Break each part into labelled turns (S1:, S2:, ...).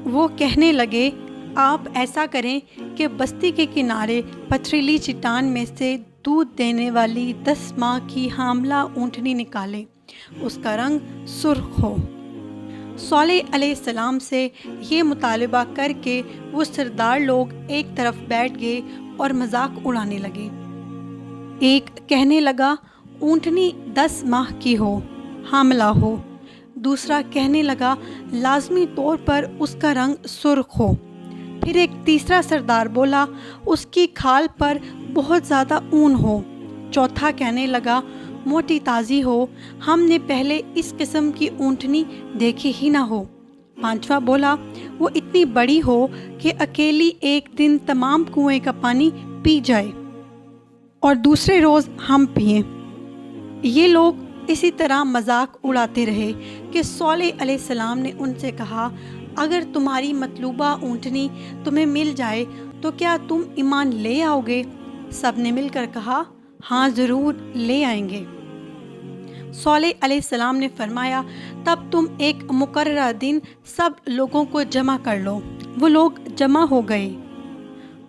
S1: وہ کہنے لگے، آپ ایسا کریں کہ بستی کے کنارے پتھریلی چٹان میں سے دودھ دینے والی 10 ماہ کی حاملہ اونٹنی نکالیں، اس کا رنگ سرخ ہو۔ صالح علیہ السلام سے یہ مطالبہ کر کے وہ سردار لوگ ایک طرف بیٹھ گئے اور مذاق اڑانے لگے۔ ایک کہنے لگا، اونٹنی 10 ماہ کی ہو، حاملہ ہو۔ دوسرا کہنے لگا، لازمی طور پر اس کا رنگ سرخ ہو۔ پھر ایک تیسرا سردار بولا، اس کی کھال پر بہت زیادہ اون ہو۔ چوتھا کہنے لگا، موٹی تازی ہو، ہم نے پہلے اس قسم کی اونٹنی دیکھی ہی نہ ہو۔ پانچواں بولا، وہ اتنی بڑی ہو کہ اکیلی ایک دن تمام کنویں کا پانی پی جائے اور دوسرے روز ہم پئیں۔ یہ لوگ اسی طرح مذاق اڑاتے رہے کہ صالح علیہ السلام نے ان سے کہا، اگر تمہاری مطلوبہ اونٹنی تمہیں مل جائے تو کیا تم ایمان لے آؤ گے؟ سب نے مل کر کہا، ہاں ضرور لے آئیں گے۔ صالح علیہ السلام نے فرمایا، تب تم ایک مقررہ دن سب لوگوں کو جمع کر لو۔ وہ لوگ جمع ہو گئے۔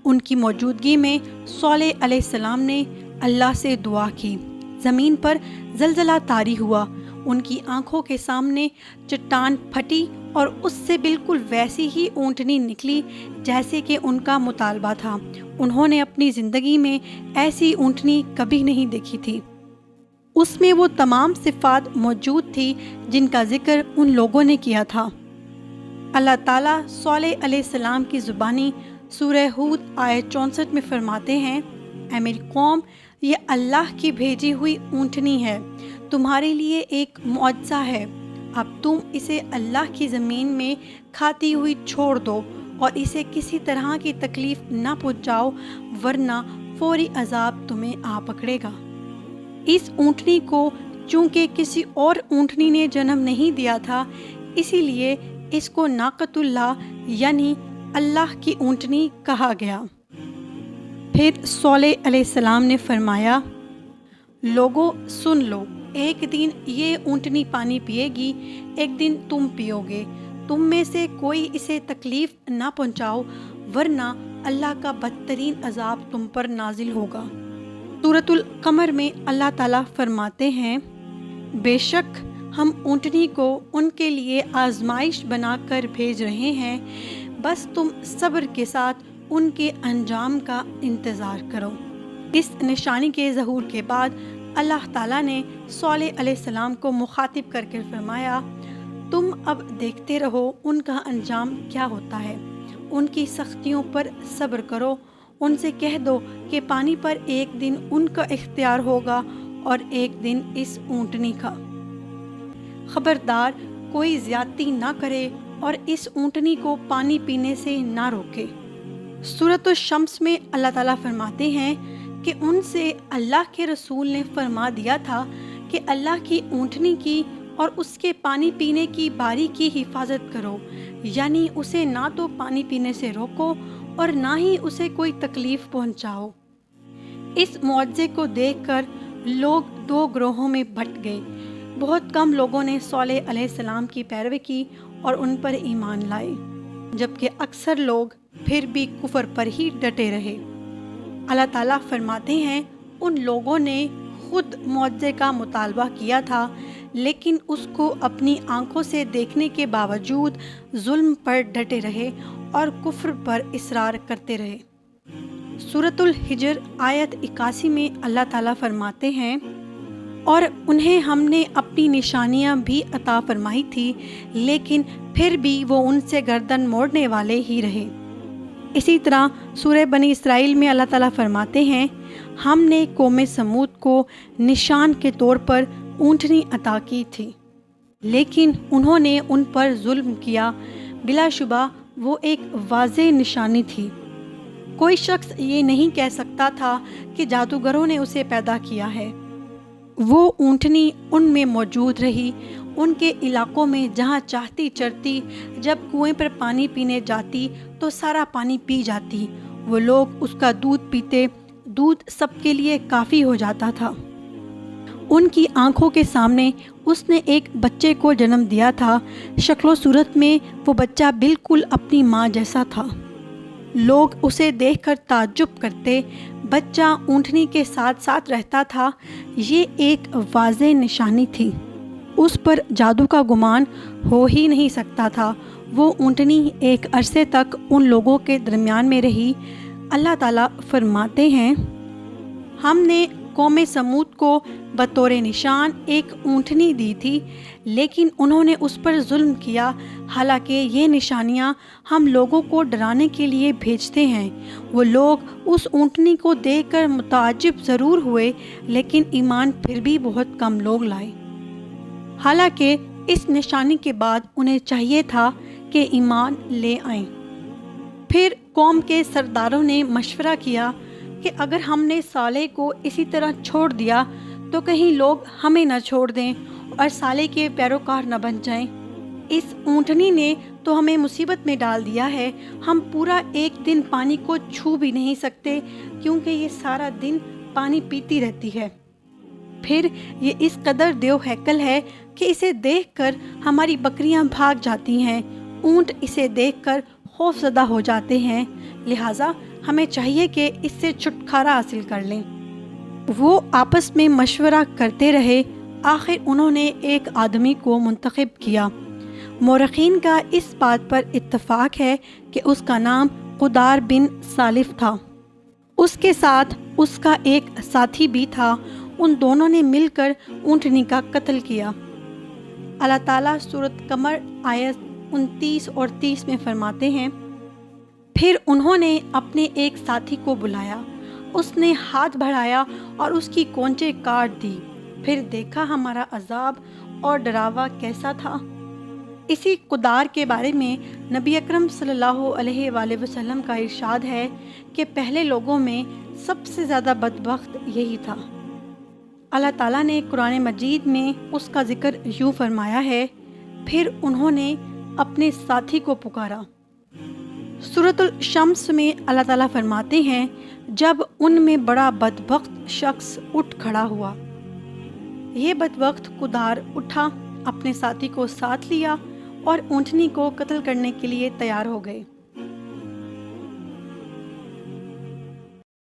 S1: ان کی موجودگی میں صالح علیہ السلام نے اللہ سے دعا کی۔ زمین پر زلزلہ طاری ہوا، ان کی آنکھوں کے سامنے چٹان پھٹی اور اس سے بالکل ویسی ہی اونٹنی نکلی جیسے کہ ان کا مطالبہ تھا۔ انہوں نے اپنی زندگی میں ایسی اونٹنی کبھی نہیں دیکھی تھی۔ اس میں وہ تمام صفات موجود تھی جن کا ذکر ان لوگوں نے کیا تھا۔ اللہ تعالیٰ صالح علیہ السلام کی زبانی سورہ ہود آیت 64 میں فرماتے ہیں، اے میری قوم، یہ اللہ کی بھیجی ہوئی اونٹنی ہے، تمہارے لیے ایک معجزہ ہے۔ اب تم اسے اللہ کی زمین میں کھاتی ہوئی چھوڑ دو اور اسے کسی طرح کی تکلیف نہ پہنچاؤ، ورنہ فوری عذاب تمہیں آ پکڑے گا۔ اس اونٹنی کو چونکہ کسی اور اونٹنی نے جنم نہیں دیا تھا، اسی لیے اس کو ناقۃ اللہ یعنی اللہ کی اونٹنی کہا گیا۔ پھر صالح علیہ السلام نے فرمایا، لوگو سن لو، ایک دن یہ اونٹنی پانی پیے گی، ایک دن تم پیو گے، تم میں سے کوئی اسے تکلیف نہ پہنچاؤ، ورنہ اللہ کا بدترین عذاب تم پر نازل ہوگا۔ سورۃ القمر میں اللہ تعالیٰ فرماتے ہیں، بے شک ہم اونٹنی کو ان کے لیے آزمائش بنا کر بھیج رہے ہیں، بس تم صبر کے ساتھ ان کے انجام کا انتظار کرو۔ اس نشانی کے ظہور کے بعد اللہ تعالیٰ نے صالح علیہ السلام کو مخاطب کر کے فرمایا، تم اب دیکھتے رہو ان کا انجام کیا ہوتا ہے، ان کی سختیوں پر صبر کرو، ان سے کہہ دو کہ پانی پر ایک دن ان کا اختیار ہوگا اور ایک دن اس اونٹنی کا۔ خبردار کوئی زیادتی نہ کرے اور اس اونٹنی کو پانی پینے سے نہ روکے۔ سورۃ الشمس میں اللہ تعالیٰ فرماتے ہیں کہ ان سے اللہ کے رسول نے فرما دیا تھا کہ اللہ کی اونٹنی کی اور اس کے پانی پینے کی باری کی حفاظت کرو، یعنی اسے نہ تو پانی پینے سے روکو اور نہ ہی اسے کوئی تکلیف پہنچاؤ۔ اس معجزے کو دیکھ کر لوگ دو گروہوں میں بٹ گئے۔ بہت کم لوگوں نے صالح علیہ السلام کی پیروی کی اور ان پر ایمان لائے، جبکہ اکثر لوگ پھر بھی کفر پر ہی ڈٹے رہے۔ اللہ تعالیٰ فرماتے ہیں، ان لوگوں نے خود معجزے کا مطالبہ کیا تھا، لیکن اس کو اپنی آنکھوں سے دیکھنے کے باوجود ظلم پر ڈٹے رہے اور کفر پر اصرار کرتے رہے۔ سورۃ الحجر آیت 81 میں اللہ تعالیٰ فرماتے ہیں، اور انہیں ہم نے اپنی نشانیاں بھی عطا فرمائی تھی، لیکن پھر بھی وہ ان سے گردن موڑنے والے ہی رہے۔ اسی طرح سورہ بنی اسرائیل میں اللہ تعالیٰ فرماتے ہیں، ہم نے قوم سمود کو نشان کے طور پر اونٹنی عطا کی تھی، لیکن انہوں نے ان پر ظلم کیا۔ بلا شبہ وہ ایک واضح نشانی تھی۔ کوئی شخص یہ نہیں کہہ سکتا تھا کہ جادوگروں نے اسے پیدا کیا ہے۔ وہ اونٹنی ان میں موجود رہی، ان کے علاقوں میں جہاں چاہتی چرتی، جب کنویں پر پانی پینے جاتی تو سارا پانی پی جاتی۔ وہ لوگ اس کا دودھ پیتے، دودھ سب کے لیے کافی ہو جاتا تھا۔ ان کی آنکھوں کے سامنے اس نے ایک بچے کو جنم دیا تھا۔ شکل و صورت میں وہ بچہ بالکل اپنی ماں جیسا تھا۔ لوگ اسے دیکھ کر تعجب کرتے۔ بچہ اونٹنی کے ساتھ ساتھ رہتا تھا۔ یہ ایک واضح نشانی تھی۔ اس پر جادو کا گمان ہو ہی نہیں سکتا تھا۔ وہ اونٹنی ایک عرصے تک ان لوگوں کے درمیان میں رہی۔ اللہ تعالیٰ فرماتے ہیں، ہم نے قوم سمود کو بطور نشان ایک اونٹنی دی تھی، لیکن انہوں نے اس پر ظلم کیا۔ حالانکہ یہ نشانیاں ہم لوگوں کو ڈرانے کے لیے بھیجتے ہیں۔ وہ لوگ اس اونٹنی کو دیکھ کر متعجب ضرور ہوئے، لیکن ایمان پھر بھی بہت کم لوگ لائے۔ حالانکہ اس نشانی کے بعد انہیں چاہیے تھا کہ ایمان لے آئیں۔ پھر قوم کے سرداروں نے مشورہ کیا کہ اگر ہم نے صالح کو اسی طرح چھوڑ دیا تو کہیں لوگ ہمیں نہ چھوڑ دیں اور صالح کے پیروکار نہ بن جائیں۔ اس اونٹنی نے تو ہمیں مصیبت میں ڈال دیا ہے۔ ہم پورا ایک دن پانی کو چھو بھی نہیں سکتے، کیونکہ یہ سارا دن پانی پیتی رہتی ہے۔ پھر یہ اس قدر دیو ہیکل ہے کہ اسے دیکھ کر ہماری بکریاں بھاگ جاتی ہیں، اونٹ اسے دیکھ کر خوف زدہ ہو جاتے ہیں، لہٰذا ہمیں چاہیے کہ اس سے چھٹکارا حاصل کر لیں۔ وہ آپس میں مشورہ کرتے رہے۔ آخر انہوں نے ایک آدمی کو منتخب کیا۔ مورخین کا اس بات پر اتفاق ہے کہ اس کا نام قدار بن سالف تھا۔ اس کے ساتھ اس کا ایک ساتھی بھی تھا۔ ان دونوں نے مل کر اونٹنی کا قتل کیا۔ اللہ تعالیٰ سورۃ قمر آیت 29 اور 30 میں فرماتے ہیں، پھر انہوں نے اپنے ایک ساتھی کو بلایا، اس نے ہاتھ بڑھایا اور اس کی کونچیں کاٹ دی۔ پھر دیکھا ہمارا عذاب اور ڈراوا کیسا تھا۔ اسی قدار کے بارے میں نبی اکرم صلی اللہ علیہ وآلہ وسلم کا ارشاد ہے کہ پہلے لوگوں میں سب سے زیادہ بدبخت یہی تھا۔ اللہ تعالیٰ نے قرآن مجید میں اس کا ذکر یوں فرمایا ہے، پھر انہوں نے اپنے ساتھی کو پکارا۔ سورۃ الشمس میں اللہ تعالیٰ فرماتے ہیں، جب ان میں بڑا بدبخت شخص اٹھ کھڑا ہوا۔ یہ بدبخت قدار اٹھا، اپنے ساتھی کو ساتھ لیا اور اونٹنی کو قتل کرنے کے لیے تیار ہو گئے۔